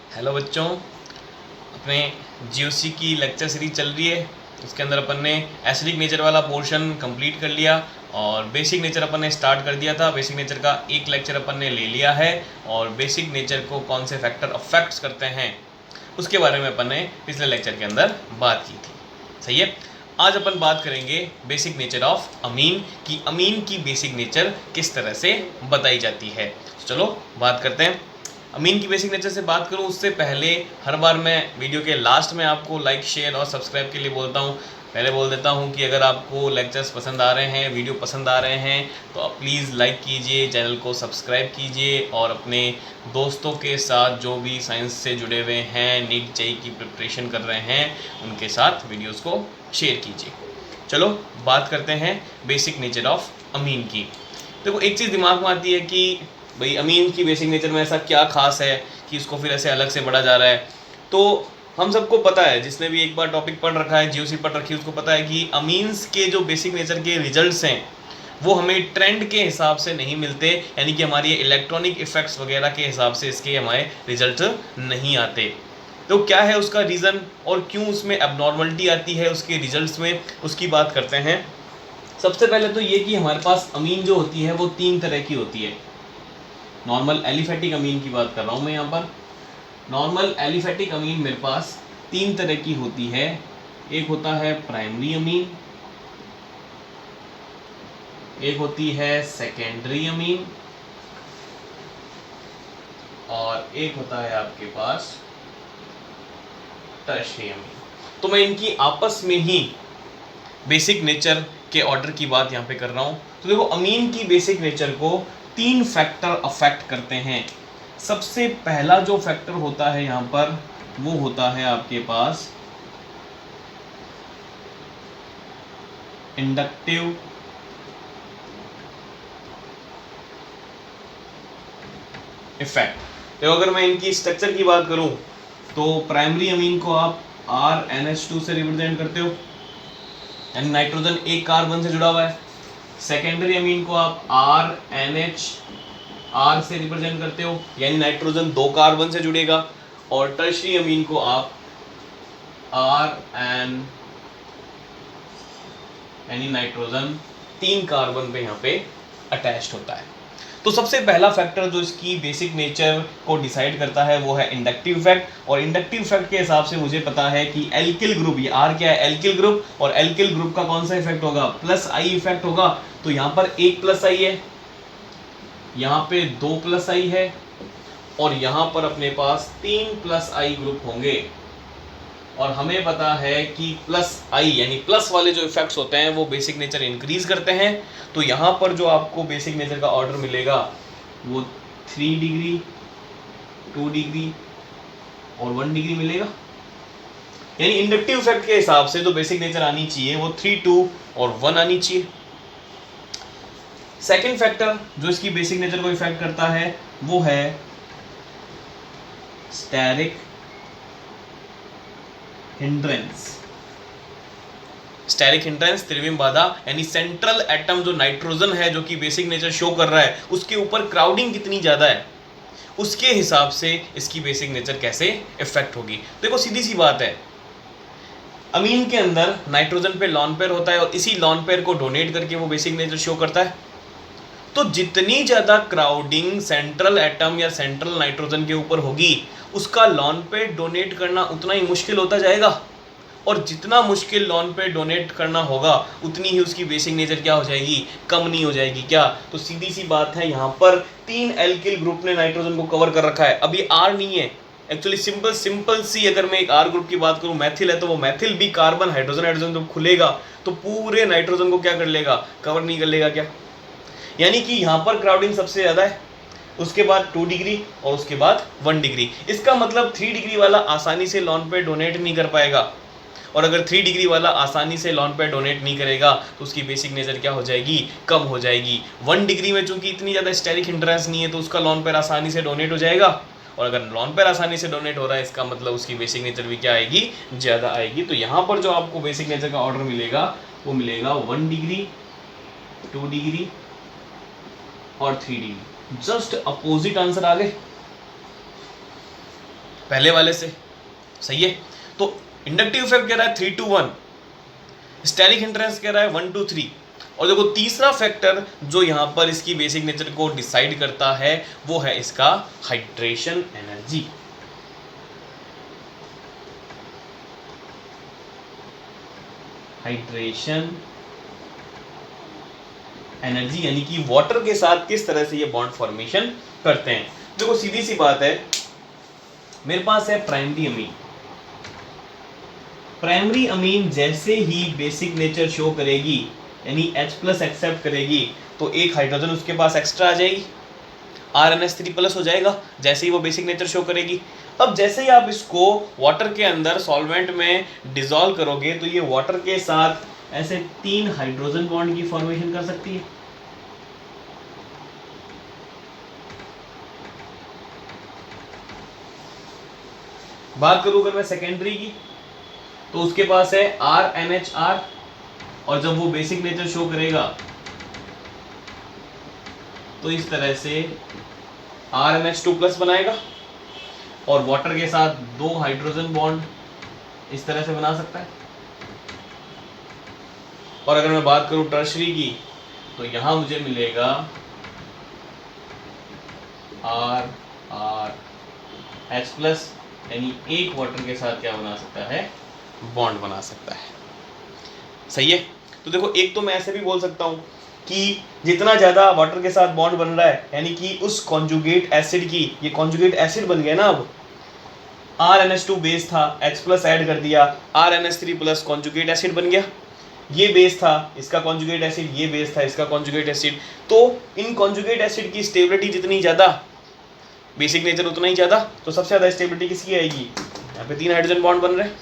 Hello बच्चों, अपने GOC की लेक्चर सीरीज चल रही है। उसके अंदर अपन ने एसिडिक नेचर वाला पोर्शन कंप्लीट कर लिया और बेसिक नेचर अपन ने स्टार्ट कर दिया था। बेसिक नेचर का एक लेक्चर अपन ने ले लिया है और बेसिक नेचर को कौन से फैक्टर अफेक्ट्स करते हैं उसके बारे में अपन ने पिछले लेक्चर के अंदर बात की थी। सही है। आज अपन बात करेंगे बेसिक नेचर ऑफ अमीन की अमीन की बेसिक नेचर किस तरह से बताई जाती है। चलो बात करते हैं। अमीन की बेसिक नेचर से बात करूं उससे पहले हर बार मैं वीडियो के लास्ट में आपको लाइक शेयर और सब्सक्राइब के लिए बोलता हूं। पहले बोल देता हूं कि अगर आपको लेक्चर्स पसंद आ रहे हैं, वीडियो पसंद आ रहे हैं तो आप प्लीज़ लाइक कीजिए, चैनल को सब्सक्राइब कीजिए और अपने दोस्तों के साथ जो भी साइंस से जुड़े हुए हैं, नीट जेईई की प्रिपरेशन कर रहे हैं, उनके साथ वीडियोज़ को शेयर कीजिए। चलो बात करते हैं बेसिक नेचर ऑफ अमीन की। देखो, एक चीज़ दिमाग में आती है कि भाई अमीन की बेसिक नेचर में ऐसा क्या खास है कि इसको फिर ऐसे अलग से पढ़ा जा रहा है। तो हम सबको पता है, जिसने भी एक बार टॉपिक पढ़ रखा है, जीओसी पढ़ रखी है, उसको पता है कि अमीन्स के जो बेसिक नेचर के रिजल्ट्स हैं वो हमें ट्रेंड के हिसाब से नहीं मिलते, यानी कि हमारी इलेक्ट्रॉनिक इफेक्ट्स वगैरह के हिसाब से इसके हमारे रिजल्ट नहीं आते। तो क्या है उसका रीज़न और क्यों उसमें एबनॉर्मलिटी आती है उसके रिजल्ट्स में, उसकी बात करते हैं। सबसे पहले तो ये कि हमारे पास अमीन जो होती है वो 3 तरह की होती है। नॉर्मल एलिफेटिक अमीन की बात कर रहा हूँ मैं यहाँ पर। नॉर्मल एलिफेटिक अमीन मेरे पास 3 तरह की होती है। एक होता है प्राइमरी अमीन, एक होती है सेकेंडरी अमीन और एक होता है आपके पास टर्शियरी अमीन। तो मैं इनकी आपस में ही बेसिक नेचर के ऑर्डर की बात यहाँ पे कर रहा हूँ। तो देखो, अमीन की बेसिक नेचर को 3 फैक्टर अफेक्ट करते हैं। सबसे पहला जो फैक्टर होता है यहाँ पर वो होता है आपके पास इंडक्टिव इफेक्ट। तो अगर मैं इनकी स्ट्रक्चर की बात करूं तो प्राइमरी अमीन को आप RNH2 से रिप्रेजेंट करते हो, यानी नाइट्रोजन एक कार्बन से जुड़ा हुआ है। सेकेंडरी अमीन को आप RNHR से रिप्रेजेंट करते हो, यानी नाइट्रोजन 2 कार्बन से जुड़ेगा। और टर्शियरी अमीन को आप RN, यानी नाइट्रोजन 3 कार्बन पे यहाँ पे अटैच्ड होता है। तो सबसे पहला फैक्टर जो इसकी बेसिक नेचर को डिसाइड करता है वो है इंडक्टिव इफेक्ट। और इंडक्टिव इफेक्ट के हिसाब से मुझे पता है कि एल्किल ग्रुप, ये R क्या है, एल्किल ग्रुप, और एल्किल ग्रुप का कौन सा इफेक्ट होगा, प्लस आई इफेक्ट होगा। तो यहाँ पर 1 प्लस आई है, यहाँ पे 2 प्लस आई है और यहाँ पर अपने पास 3 प्लस आई ग्रुप होंगे। और हमें पता है कि प्लस आई यानी प्लस वाले जो इफेक्ट्स होते हैं वो बेसिक नेचर इंक्रीज करते हैं। तो यहाँ पर जो आपको बेसिक नेचर का ऑर्डर मिलेगा वो 3 डिग्री, 2 डिग्री और 1 डिग्री मिलेगा। यानी इंडक्टिव इफेक्ट के हिसाब से जो बेसिक नेचर आनी चाहिए वो 3, 2 और 1 आनी चाहिए। सेकेंड फैक्टर जो इसकी बेसिक नेचर को इफेक्ट करता है वो है स्टेरिक हिंड्रेंस। स्टेरिक हिंड्रेंस, त्रिविम बाधा, यानी सेंट्रल एटम जो नाइट्रोजन है जो कि बेसिक नेचर शो कर रहा है उसके ऊपर क्राउडिंग कितनी ज़्यादा है उसके हिसाब से इसकी बेसिक नेचर कैसे इफेक्ट होगी। देखो, सीधी सी बात है, अमीन के अंदर नाइट्रोजन पे लॉन पेयर होता है और इसी लॉन पेयर को डोनेट करके वो बेसिक नेचर शो करता है। तो जितनी ज़्यादा क्राउडिंग सेंट्रल एटम या सेंट्रल नाइट्रोजन के ऊपर होगी उसका लॉन पेयर डोनेट करना उतना ही मुश्किल होता जाएगा। और जितना मुश्किल लॉन पे डोनेट करना होगा उतनी ही उसकी बेसिक नेचर क्या हो जाएगी, कम नहीं हो जाएगी क्या। तो सीधी सी बात है, यहाँ पर 3 एल्किल ग्रुप ने नाइट्रोजन को कवर कर रखा है। अभी R नहीं है एक्चुअली, सिंपल सी अगर मैं एक R ग्रुप की बात करूँ, मैथिल है, तो वो मैथिल भी कार्बन हाइड्रोजन हाइड्रोजन जब खुलेगा तो पूरे नाइट्रोजन को क्या कर लेगा, कवर नहीं कर लेगा क्या। यानी कि यहाँ पर क्राउडिंग सबसे ज़्यादा है, उसके बाद 2 डिग्री और उसके बाद 1 डिग्री। इसका मतलब 3 डिग्री वाला आसानी से लॉन पे डोनेट नहीं कर पाएगा, और अगर 3 डिग्री वाला आसानी से लॉन पेयर डोनेट नहीं करेगा तो उसकी बेसिक नेचर क्या हो जाएगी, कम हो जाएगी। 1 डिग्री में चूंकि इतनी ज़्यादा स्टेरिक हिंड्रेंस नहीं है तो उसका लॉन पेयर आसानी से डोनेट हो जाएगा, और अगर लॉन पेयर आसानी से डोनेट हो रहा है इसका मतलब उसकी बेसिक नेचर भी क्या आएगी, ज़्यादा आएगी। तो यहाँ पर जो आपको बेसिक नेचर का ऑर्डर मिलेगा वो मिलेगा 1 डिग्री, 2 डिग्री और 3 डिग्री। जस्ट अपोजिट आंसर आ गए। पहले वाले से, सही है। तो इंडक्टिव इफेक्ट कह रहा है 3 to 1, स्टेरिक हिंड्रेंस कह रहा है 1 to 3। और देखो तीसरा फैक्टर जो यहां पर इसकी बेसिक नेचर को डिसाइड करता है वो है इसका हाइड्रेशन एनर्जी। हाइड्रेशन एनर्जी यानी कि वाटर के साथ किस तरह से ये बॉन्ड फॉर्मेशन करते हैं। देखो सीधी सी बात है, मेरे पास है प्राइमरी अमीन। प्राइमरी अमीन जैसे ही बेसिक नेचर शो करेगी यानी H+ एक्सेप्ट करेगी तो एक हाइड्रोजन उसके पास एक्स्ट्रा आ जाएगी, RnH3+ हो जाएगा जैसे ही वो बेसिक नेचर शो करेगी। अब जैसे ही आप इसको वाटर के अंदर सॉल्वेंट में डिसॉल्व करोगे तो ये वाटर के साथ ऐसे 3 हाइड्रोजन बॉन्ड की फॉर्मेशन कर सकती है। बात करूं अगर मैं सेकेंडरी की तो उसके पास है RnHR, और जब वो बेसिक नेचर शो करेगा तो इस तरह से RnH2+ बनाएगा और वाटर के साथ 2 हाइड्रोजन बॉन्ड इस तरह से बना सकता है। और अगर मैं बात करूं टर्शरी की तो यहां मुझे मिलेगा RrH+, यानी एक वाटर के साथ क्या बना सकता है, बॉन्ड बना सकता है, सही है। तो देखो एक तो मैं ऐसे भी बोल सकता हूं कि जितना ज्यादा वाटर के साथ बॉन्ड बन रहा है यानी कि उस कॉन्जुगेट एसिड की, ये कॉन्जुगेट एसिड बन गया ना, अब RnH2 बेस था, H+ ऐड कर दिया, RnH3+ कॉन्जुगेट एसिड बन गया। ये बेस था, इसका कॉन्जुगेट एसिड, ये बेस था, इसका कॉन्जुगेट एसिड। तो इन कॉन्जुगेट एसिड की स्टेबिलिटी जितनी ज्यादा, बेसिक नेचर उतना ही ज्यादा, तो सबसे ज्यादा स्टेबिलिटी किसकी आएगी, यहाँ पे 3 हाइड्रोजन बॉन्ड बन रहे हैं,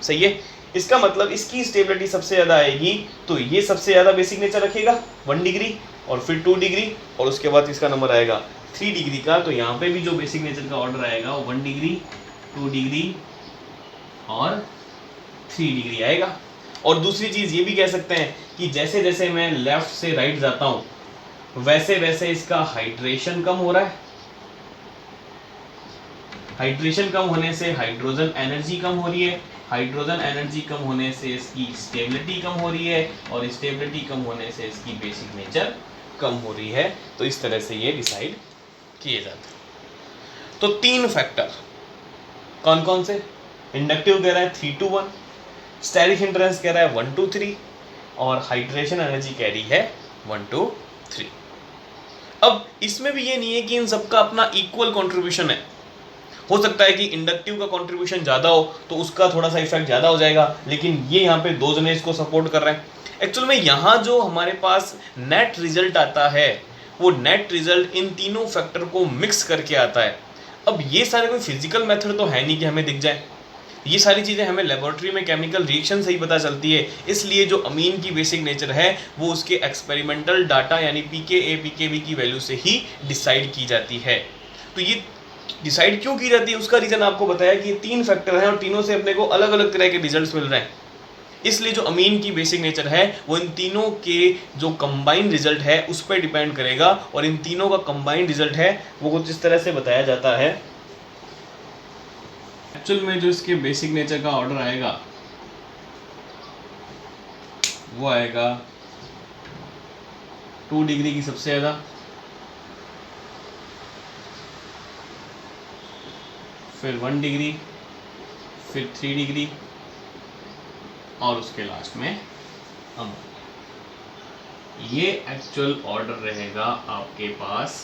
सही है। इसका मतलब इसकी स्टेबिलिटी सबसे ज्यादा आएगी तो ये सबसे ज्यादा बेसिक नेचर रखेगा 1 डिग्री, और फिर 2 डिग्री, और उसके बाद इसका नंबर आएगा 3 डिग्री का। तो यहाँ पे भी जो बेसिक नेचर का ऑर्डर आएगा वो 1 डिग्री, 2 डिग्री और 3 डिग्री आएगा। और दूसरी चीज ये भी कह सकते हैं कि जैसे जैसे मैं लेफ्ट से राइट जाता हूं वैसे वैसे इसका हाइड्रेशन कम हो रहा है। हाइड्रेशन कम होने से हाइड्रोजन एनर्जी कम हो रही है, हाइड्रोजन एनर्जी कम होने से इसकी स्टेबिलिटी कम हो रही है, और स्टेबिलिटी कम होने से इसकी बेसिक नेचर कम हो रही है। तो इस तरह से ये डिसाइड किए जाते हैं। तो 3 फैक्टर कौन कौन से, इंडक्टिव कह रहा है 3 to 1, स्टेरिक हिंड्रेंस कह रहा है 1 to 3, और हाइड्रेशन एनर्जी कह रही है 1 to 3। अब इसमें भी ये नहीं है कि इन सबका अपना इक्वल कंट्रीब्यूशन है। हो सकता है कि इंडक्टिव का कंट्रीब्यूशन ज़्यादा हो तो उसका थोड़ा सा इफेक्ट ज़्यादा हो जाएगा, लेकिन ये यहाँ पे 2 जने इसको सपोर्ट कर रहे हैं। एक्चुअल में यहाँ जो हमारे पास नेट रिजल्ट आता है वो नेट रिजल्ट इन तीनों फैक्टर को मिक्स करके आता है। अब ये सारे कोई फिजिकल मेथड तो है नहीं कि हमें दिख जाए, ये सारी चीज़ें हमें लेबोरेटरी में केमिकल रिएक्शन से ही पता चलती है। इसलिए जो अमीन की बेसिक नेचर है वो उसके एक्सपेरिमेंटल डाटा यानी pKa pKb की वैल्यू से ही डिसाइड की जाती है। तो ये डिसाइड क्यों की जाती है उसका रीजन आपको बताया कि 3 फैक्टर हैं और तीनों से अपने को अलग अलग तरह के रिजल्ट्स मिल रहे हैं। इसलिए जो अमीन की बेसिक नेचर है वो इन तीनों के जो कंबाइंड रिजल्ट है उस पर डिपेंड करेगा, और इन तीनों का कंबाइंड रिजल्ट है वो कुछ इस तरह से बताया जाता है। एक्चुअल में जो इसके बेसिक नेचर का ऑर्डर आएगा वो आएगा 2 डिग्री की सबसे ज़्यादा, फिर 1 डिग्री, फिर 3 डिग्री, और उसके लास्ट में अमोनिया। ये एक्चुअल ऑर्डर रहेगा आपके पास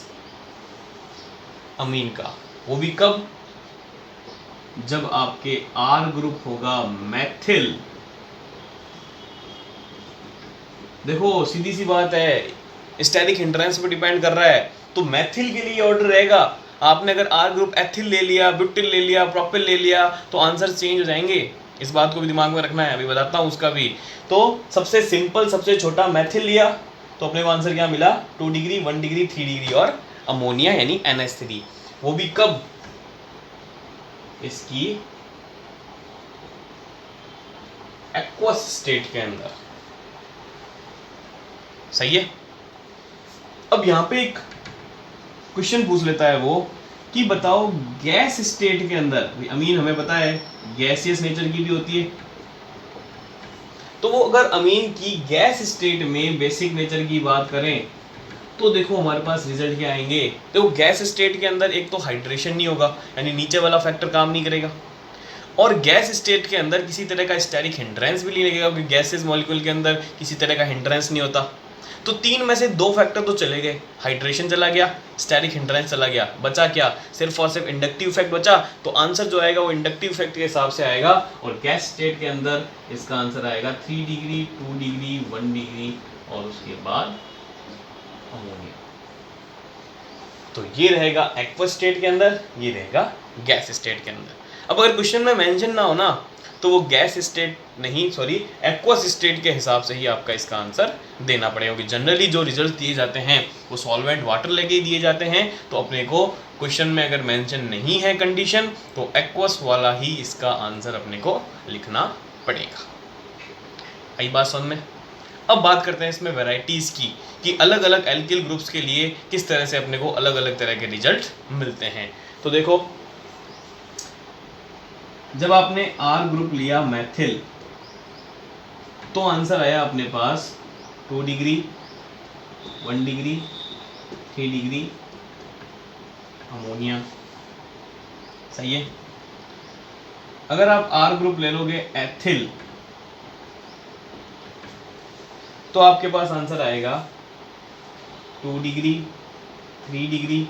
अमीन का। वो भी कब, जब आपके R ग्रुप होगा मैथिल। देखो सीधी सी बात है, स्टेरिक हिंड्रेंस पे डिपेंड कर रहा है, तो मैथिल के लिए ऑर्डर रहेगा। आपने अगर R ग्रुप एथिल ले लिया, ब्यूटिल ले लिया, प्रोपिल ले लिया तो आंसर चेंज हो जाएंगे। इस बात को भी दिमाग में रखना है, अभी बताता हूँ उसका भी। तो सबसे सिंपल सबसे छोटा मैथिल लिया तो अपने को आंसर क्या मिला, 2 डिग्री, 1 डिग्री, 3 डिग्री, और अमोनिया यानी NH3। वो भी कब, इसकी एक्वस स्टेट के अंदर, सही है। अब यहां पे एक क्वेश्चन पूछ लेता है वो कि बताओ गैस स्टेट के अंदर, अमीन हमें पता है गैसियस नेचर की भी होती है, तो वो अगर अमीन की गैस स्टेट में बेसिक नेचर की बात करें तो देखो हमारे पास रिजल्ट क्या आएंगे। देखो गैस स्टेट के अंदर एक तो हाइड्रेशन नहीं होगा, यानी नीचे वाला फैक्टर काम नहीं करेगा, और गैस स्टेट के अंदर किसी तरह का स्टैटिक हिंड्रेंस भी नहीं लगेगा, क्योंकि गैसेस मॉलिक्यूल के अंदर किसी तरह का हिंड्रेंस नहीं होता। तो तीन में से दो फैक्टर तो चले गए, हाइड्रेशन चला गया, स्टैटिक हिंड्रेंस चला गया, बचा क्या, सिर्फ और सिर्फ इंडक्टिव इफेक्ट बचा। तो आंसर जो आएगा वो इंडक्टिव इफेक्ट के हिसाब से आएगा, और गैस स्टेट के अंदर इसका आंसर आएगा 3 डिग्री, 2 डिग्री, 1 डिग्री, और उसके बाद अमोनिया। तो ये रहेगा एक्वस स्टेट के अंदर, ये रहेगा गैस स्टेट के अंदर। अब अगर क्वेश्चन में मेंशन ना हो ना, तो वो गैस स्टेट नहीं, सॉरी एक्वस स्टेट के हिसाब से ही आपका इसका आंसर देना पड़ेगा, क्योंकि जनरली जो रिजल्ट दिए जाते हैं वो सॉल्वेंट वाटर लेके दिए जाते हैं। तो अपने को क्वेश्चन में अगर मेंशन नहीं है कंडीशन, तो एक्वस वाला ही इसका आंसर अपने को लिखना पड़ेगा। आई बात समझ में? अब बात करते हैं इसमें वैरायटीज़ की, कि अलग अलग एल्किल ग्रुप्स के लिए किस तरह से अपने को अलग अलग तरह के रिजल्ट मिलते हैं। तो देखो, जब आपने R ग्रुप लिया मैथिल, तो आंसर आया अपने पास 2 डिग्री, 1 डिग्री, 3 डिग्री अमोनिया। सही है। अगर आप R ग्रुप ले लोगे एथिल, तो आपके पास आंसर आएगा 2 डिग्री, 3 डिग्री,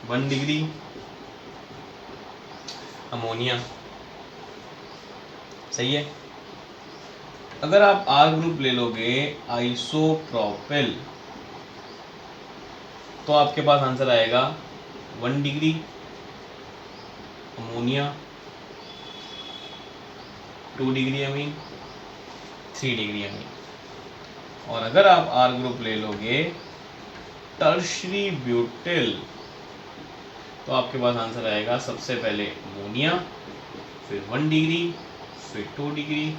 1 डिग्री अमोनिया। सही है। अगर आप R ग्रुप ले लोगे आइसोप्रोपिल, तो आपके पास आंसर आएगा 1 degree ammonia, 2 degree amine, 3 degree amine. और अगर आप R ग्रुप ले लोगे टर्शरी ब्यूटिल, तो आपके पास आंसर आएगा सबसे पहले अमोनिया, फिर 1 डिग्री, फिर 2 डिग्री,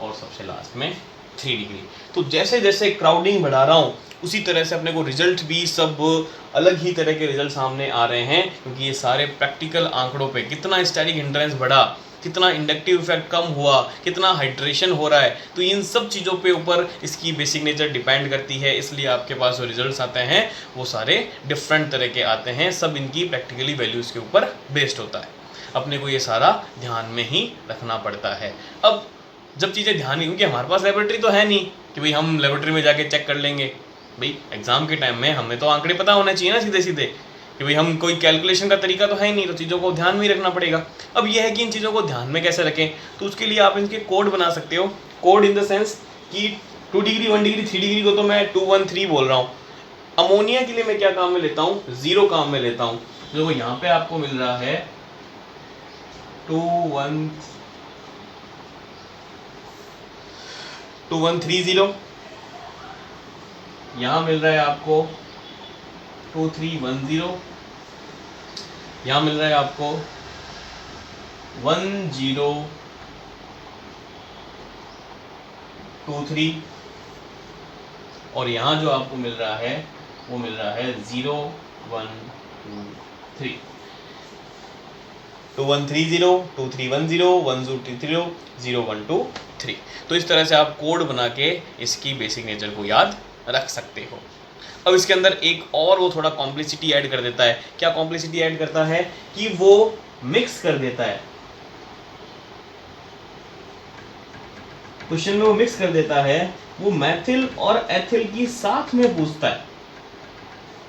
और सबसे लास्ट में 3 डिग्री। तो जैसे जैसे क्राउडिंग बढ़ा रहा हूँ, उसी तरह से अपने को रिजल्ट भी सब अलग ही तरह के रिजल्ट सामने आ रहे हैं, क्योंकि ये सारे प्रैक्टिकल आंकड़ों पे कितना स्टैटिक हिंड्रेंस बढ़ा, कितना इंडक्टिव इफेक्ट कम हुआ, कितना हाइड्रेशन हो रहा है, तो इन सब चीज़ों पे ऊपर इसकी बेसिक नेचर डिपेंड करती है। इसलिए आपके पास जो रिजल्ट्स आते हैं वो सारे डिफरेंट तरह के आते हैं, सब इनकी प्रैक्टिकली वैल्यूज़ के ऊपर बेस्ड होता है। अपने को ये सारा ध्यान में ही रखना पड़ता है। अब जब चीज़ें ध्यान नहीं, क्योंकि हमारे पास लेबोरेटरी तो है नहीं कि भाई हम लेबोरेटरी में जाके चेक कर लेंगे, भाई एग्जाम के टाइम में हमें तो आंकड़े पता होने चाहिए ना सीधे सीधे, कि भाई हम कोई कैलकुलेशन का तरीका तो है ही नहीं, तो चीज़ों को ध्यान में ही रखना पड़ेगा। अब यह है कि इन चीज़ों को ध्यान में कैसे रखें, तो उसके लिए आप इनके कोड बना सकते हो। कोड इन द सेंस कि 2 डिग्री, 1 डिग्री, 3 डिग्री को तो मैं 213 बोल रहा हूँ। अमोनिया के लिए मैं क्या काम में लेता हूँ, 0 काम में लेता हूँ। जो यहाँ पे आपको मिल रहा है 2130, यहाँ मिल रहा है आपको 2310, यहाँ मिल रहा है आपको 1023, और यहाँ जो आपको मिल रहा है वो मिल रहा है 0123, 2130, 2310, 1023, 0123। तो इस तरह से आप कोड बना के इसकी बेसिक नेचर को याद रख सकते हो। अब इसके अंदर एक और वो थोड़ा कॉम्प्लेक्सिटी ऐड कर देता है। क्या कॉम्प्लेक्सिटी ऐड करता है कि वो मिक्स कर देता है, क्वेश्चन में वो मिक्स कर देता है, वो मैथिल और एथिल की साथ में पूछता है।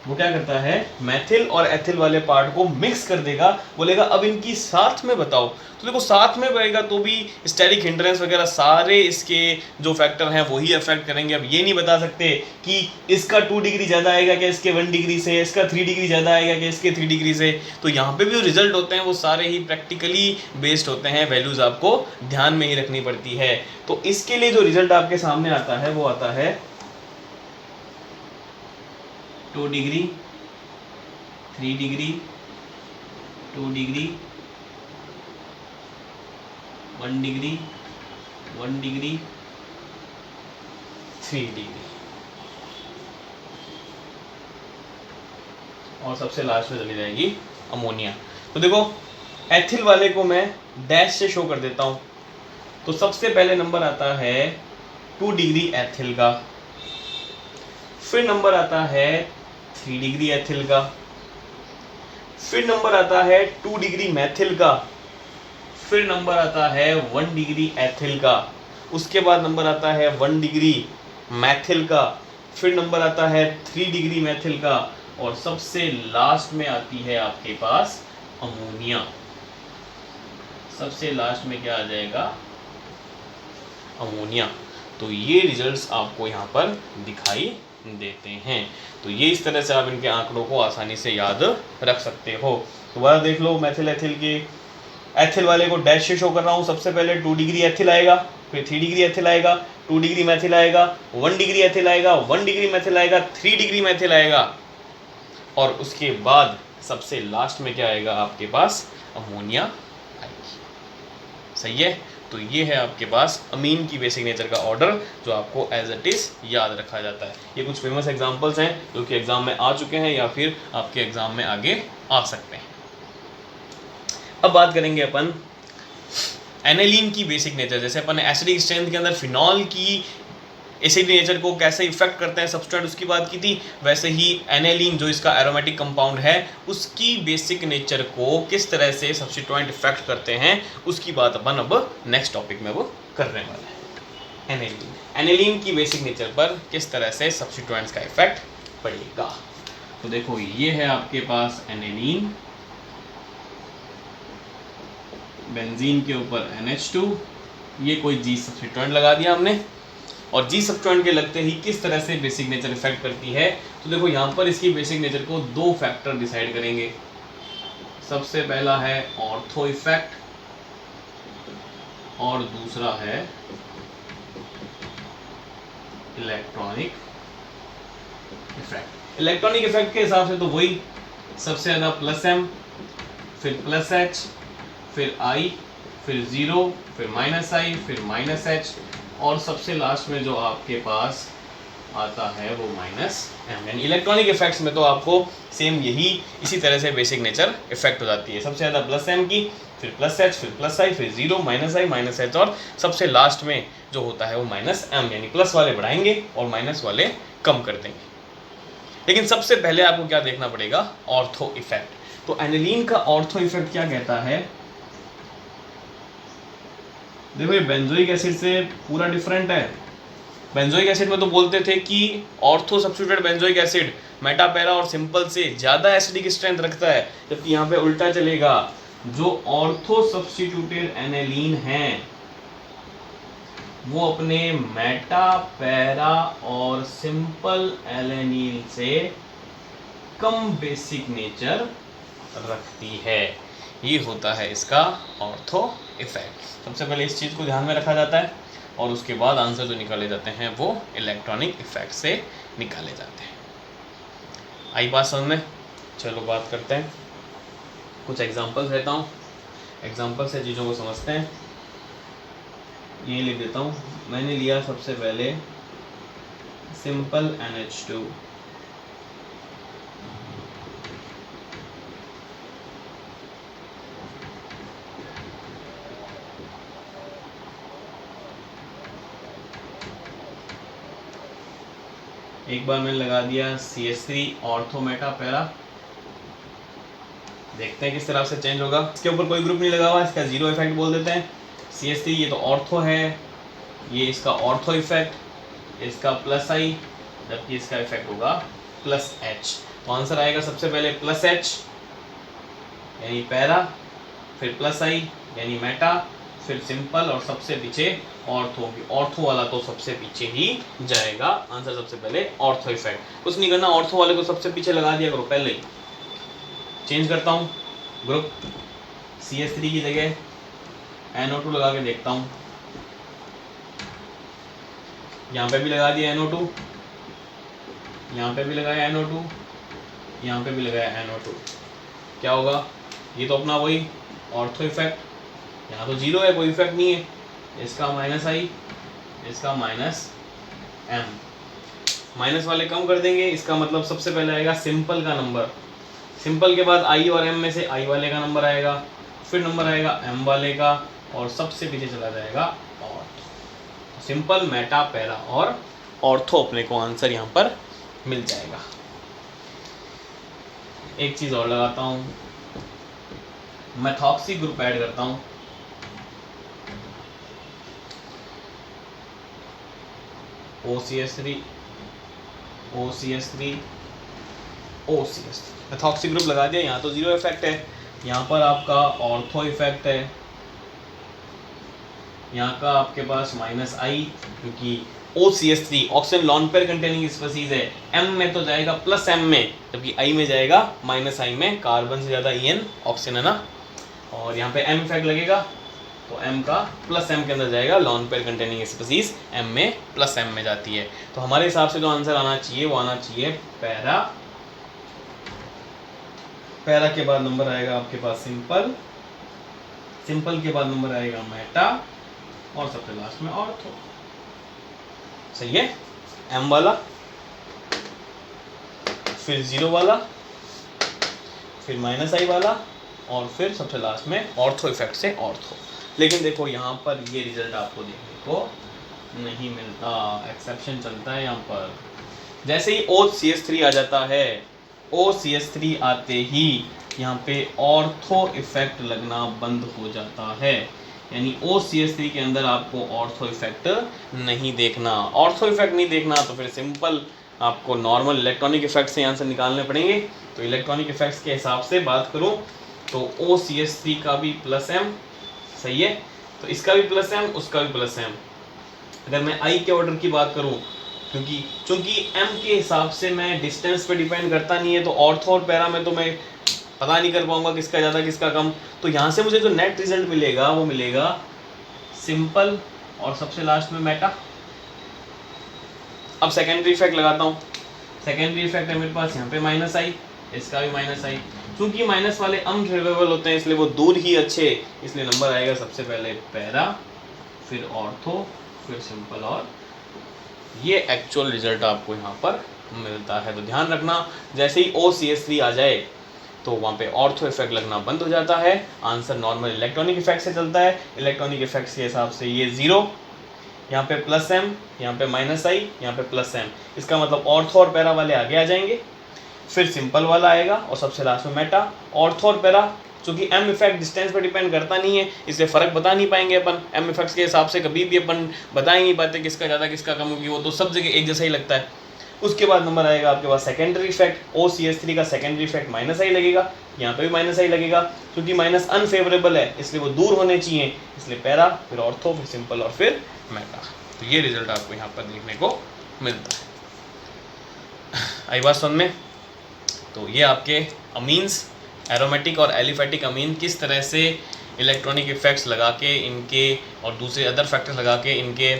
वो क्या करता है, मैथिल और एथिल वाले पार्ट को मिक्स कर देगा, बोलेगा अब इनकी साथ में बताओ। तो देखो साथ में बनेगा तो भी स्टैटिक हिंड्रेंस वगैरह सारे इसके जो फैक्टर हैं वही अफेक्ट करेंगे। अब ये नहीं बता सकते कि इसका 2 डिग्री ज़्यादा आएगा क्या इसके 1 डिग्री से, इसका 3 डिग्री ज़्यादा आएगा क्या इसके 3 डिग्री से। तो यहाँ पे भी जो रिजल्ट होते हैं वो सारे ही प्रैक्टिकली बेस्ड होते हैं, वैल्यूज़ आपको ध्यान में ही रखनी पड़ती है। तो इसके लिए जो रिजल्ट आपके सामने आता है वो आता है 2 degree, 3 degree, 2 degree, 1 degree, 1 degree, 3 degree. और सबसे लास्ट में चली जाएगी अमोनिया। तो देखो एथिल वाले को मैं डैश से शो कर देता हूँ। तो सबसे पहले नंबर आता है 2 डिग्री एथिल का, फिर नंबर आता है 3 डिग्री एथिल का, फिर नंबर आता है 2 डिग्री मैथिल का, फिर नंबर आता है 1 डिग्री एथिल का, उसके बाद नंबर आता है 1 डिग्री मैथिल का, फिर नंबर आता है 3 डिग्री मैथिल का, और सबसे लास्ट में आती है आपके पास अमोनिया। सबसे लास्ट में क्या आ जाएगा? अमोनिया। तो ये रिजल्ट्स आपको यहाँ पर दिखाई देते हैं। तो ये इस तरह से आप इनके आंकड़ों को आसानी से याद रख सकते हो। दोबारा देख लो, मैथिल एथिल के एथिल वाले को डैश से शो कर रहा हूँ। सबसे पहले 2 डिग्री एथिल आएगा, फिर 3 डिग्री एथिल आएगा, 2 डिग्री मैथिल आएगा, 1 डिग्री एथिल आएगा, 1 डिग्री मैथिल आएगा, 3 डिग्री मैथिल आएगा, और उसके बाद सबसे लास्ट में क्या आएगा आपके पास? अमोनिया आएगी। सही है। तो ये है आपके पास अमीन की बेसिक नेचर का ऑर्डर जो आपको एज इट इज याद रखा जाता है। ये कुछ फेमस एग्जांपल्स हैं जो कि एग्जाम में आ चुके हैं या फिर आपके एग्जाम में आगे आ सकते हैं। अब बात करेंगे अपन एनालिन की बेसिक नेचर। जैसे अपन एसिडिक स्ट्रेंथ के अंदर फिनॉल की एसिड नेचर को कैसे इफेक्ट करते हैं सब्सटेंट, उसकी बात की थी, वैसे ही एनालिन जो इसका एरोमेटिक कंपाउंड है उसकी बेसिक नेचर को किस तरह से सब्स्टिट्यूएंट इफेक्ट करते हैं उसकी बात अपन अब नेक्स्ट टॉपिक में वो करने वाले हैं। एनालिन की बेसिक नेचर पर किस तरह से सब्स्टिट्यूएंट्स का इफेक्ट पड़ेगा। तो देखो ये है आपके पास एनालिन, बेंजीन के ऊपर NH2, ये कोई जी सब्स्टिट्यूएंट लगा दिया हमने, और जी सब्स्टिट्यूएंट के लगते ही किस तरह से बेसिक नेचर इफेक्ट करती है। तो देखो यहाँ पर इसकी बेसिक नेचर को 2 फैक्टर डिसाइड करेंगे। सबसे पहला है ऑर्थो इफेक्ट और दूसरा है इलेक्ट्रॉनिक इफेक्ट। इलेक्ट्रॉनिक इफेक्ट के हिसाब से तो वही सबसे ज़्यादा +M, फिर +H, फिर I, फिर 0, फिर -I, फिर -H, और सबसे लास्ट में जो आपके पास आता है वो -M। यानी इलेक्ट्रॉनिक इफेक्ट्स में तो आपको सेम यही इसी तरह से बेसिक नेचर इफेक्ट हो जाती है। सबसे ज़्यादा +M की, फिर +H, फिर +I, फिर 0, -I, -H, और सबसे लास्ट में जो होता है वो -M। यानी प्लस वाले बढ़ाएंगे और माइनस वाले कम कर देंगे। लेकिन सबसे पहले आपको क्या देखना पड़ेगा? Ortho effect. तो एनालिन का ऑर्थो इफेक्ट क्या कहता है? देखो ये बेंजोइक एसिड से पूरा डिफरेंट है। बेंजोइक एसिड में तो बोलते थे कि ortho substituted benzoic acid Meta para और सिंपल से ज़्यादा एसिडिक स्ट्रेंथ रखता है, जबकि यहाँ पे उल्टा चलेगा। जो ऑर्थो सब्स्टिट्यूटेड एनालिन है वो अपने मेटा पैरा और सिंपल एलेनिन से कम बेसिक नेचर रखती है। ये होता है इसका ऑर्थो इफेक्ट। सबसे पहले इस चीज़ को ध्यान में रखा जाता है और उसके बाद आंसर जो निकाले जाते हैं वो इलेक्ट्रॉनिक इफेक्ट से निकाले जाते हैं। आई बात समझ में? चलो बात करते हैं, कुछ एग्जांपल्स देता हूँ, एग्जांपल से चीज़ों को समझते हैं। ये लिख देता हूँ। मैंने लिया सबसे पहले सिंपल NH2, एक बार मैंने लगा दिया CH3 ऑर्थो मेटा पैरा। देखते हैं किस तरह से चेंज होगा। इसके ऊपर कोई ग्रुप नहीं लगा हुआ, इसका 0 इफेक्ट बोल देते हैं। CH3 ये तो ऑर्थो है, ये इसका ऑर्थो इफेक्ट, इसका +I, जबकि इसका इफेक्ट होगा +H। तो आंसर आएगा सबसे पहले +H यानी पैरा, फिर +I यानी मेटा, फिर सिंपल, और सबसे पीछे ऑर्थो। ऑर्थो वाला तो सबसे पीछे ही जाएगा। आंसर सबसे पहले ऑर्थो इफेक्ट। कुछ नहीं करना, ऑर्थो वाले को सबसे पीछे लगा दिया करो। पहले ही चेंज करता हूँ ग्रुप, CH3 की जगह NO2 लगा के देखता हूँ। यहाँ पे भी लगा दिया NO2, यहाँ पे भी लगाया NO2, यहाँ पे भी लगाया NO2। क्या होगा? ये तो अपना वही ऑर्थो इफेक्ट। यहाँ तो 0 है, कोई इफेक्ट नहीं है। इसका -I, इसका -M। माइनस वाले कम कर देंगे, इसका मतलब सबसे पहले आएगा सिंपल का नंबर। सिंपल के बाद आई और एम में से आई वाले का नंबर आएगा, फिर नंबर आएगा एम वाले का, और सबसे पीछे चला जाएगा ऑर्थो। सिंपल, मेटा, पैरा और ऑर्थो अपने को आंसर यहाँ पर मिल जाएगा। एक चीज़ और लगाता हूँ, मेथॉक्सी ग्रुप ऐड करता हूँ। OCS3 OCS3 OCS3 methoxy group लगा दिया। यहाँ तो जीरो इफेक्ट है, यहाँ पर आपका ऑर्थो इफेक्ट है, यहाँ का आपके पास माइनस आई, क्योंकि OCS3 oxygen lone pair containing species है, M में तो जाएगा प्लस M में, जबकि I में जाएगा माइनस I में, कार्बन से ज़्यादा EN ऑक्सीजन है ना, और यहाँ पे M इफेक्ट लगेगा तो M का प्लस M के अंदर जाएगा, lone pair containing species M में प्लस M में जाती है। तो हमारे हिसाब से जो आंसर आना चाहिए वो आना चाहिए पैरा। पैरा के बाद नंबर आएगा आपके पास सिंपल, सिंपल के बाद नंबर आएगा मेटा, और सबसे लास्ट में ऑर्थो। सही है, M वाला, फिर जीरो वाला, फिर माइनस आई वाला, और फिर सबसे लास्ट में ऑर्थो इफेक्ट से ऑर्थो। लेकिन देखो यहाँ पर ये रिजल्ट आपको देखने को नहीं मिलता, एक्सेप्शन चलता है यहाँ पर। जैसे ही OCS3 आ जाता है, OCS3 आते ही यहाँ पे ऑर्थो इफेक्ट लगना बंद हो जाता है, यानी OCS3 के अंदर आपको ऑर्थो इफेक्ट नहीं देखना। ऑर्थो इफेक्ट नहीं देखना तो फिर सिंपल आपको नॉर्मल इलेक्ट्रॉनिक इफेक्ट से आंसर निकालने पड़ेंगे। तो इलेक्ट्रॉनिक इफेक्ट्स के हिसाब से बात करूँ तो OCS3 का भी प्लस M, सही है, तो इसका भी प्लस M, उसका भी प्लस M। अगर मैं I के ऑर्डर की बात करूँ, क्योंकि M के हिसाब से मैं डिस्टेंस पे डिपेंड करता नहीं है, तो ऑर्थो और पैरा में तो मैं पता नहीं कर पाऊंगा किसका ज़्यादा किसका कम। तो यहाँ से मुझे जो नेट रिजल्ट मिलेगा वो मिलेगा सिंपल और सबसे लास्ट में मेटा। अब सेकेंडरी इफेक्ट लगाता हूँ। सेकेंडरी इफेक्ट है मेरे पास यहाँ पे माइनस आई, इसका भी माइनस आई। क्योंकि माइनस वाले अनफेवरेबल होते हैं इसलिए वो दूर ही अच्छे, इसलिए नंबर आएगा सबसे पहले पैरा, फिर ऑर्थो, फिर सिंपल, और ये एक्चुअल रिजल्ट आपको यहाँ पर मिलता है। तो ध्यान रखना, जैसे ही OCS3 आ जाए तो वहाँ पे ऑर्थो इफेक्ट लगना बंद हो जाता है, आंसर नॉर्मल इलेक्ट्रॉनिक इफेक्ट से चलता है। इलेक्ट्रॉनिक इफेक्ट्स के हिसाब से ये जीरो, यहाँ पे प्लस M, यहाँ पे माइनस आई, यहाँ पे प्लस M, इसका मतलब ऑर्थो और पैरा वाले आगे आ जाएंगे, फिर सिंपल वाला आएगा, और सबसे लास्ट में मेटा। ऑर्थो और पैरा, चूँकि M इफेक्ट डिस्टेंस पे डिपेंड करता नहीं है इसलिए फ़र्क बता नहीं पाएंगे अपन। M इफेक्ट्स के हिसाब से कभी भी अपन बता ही नहीं पाते किसका ज़्यादा किसका कम, क्योंकि वो तो सब जगह एक जैसा ही लगता है। उसके बाद नंबर आएगा आपके पास सेकेंडरी इफेक्ट। OCS3 का सेकेंडरी इफेक्ट माइनस आई लगेगा, यहाँ पे भी माइनस आई लगेगा, क्योंकि माइनस अनफेवरेबल है इसलिए वो दूर होने चाहिए, इसलिए पैरा, फिर ऑर्थो, फिर सिंपल, और फिर मेटा। तो ये रिजल्ट आपको यहाँ पर देखने को मिलता है। आई बात समझ में? तो ये आपके अमीन्स, एरोमेटिक और एलिफेटिक अमीन किस तरह से इलेक्ट्रॉनिक इफेक्ट्स लगा के इनके और दूसरे अदर फैक्टर्स लगा के इनके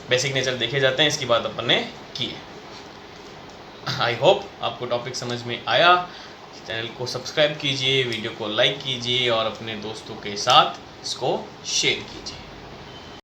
बेसिक नेचर देखे जाते हैं, इसकी बात अपन ने की है। आई होप आपको टॉपिक समझ में आया। चैनल को सब्सक्राइब कीजिए, वीडियो को लाइक कीजिए और अपने दोस्तों के साथ इसको शेयर कीजिए।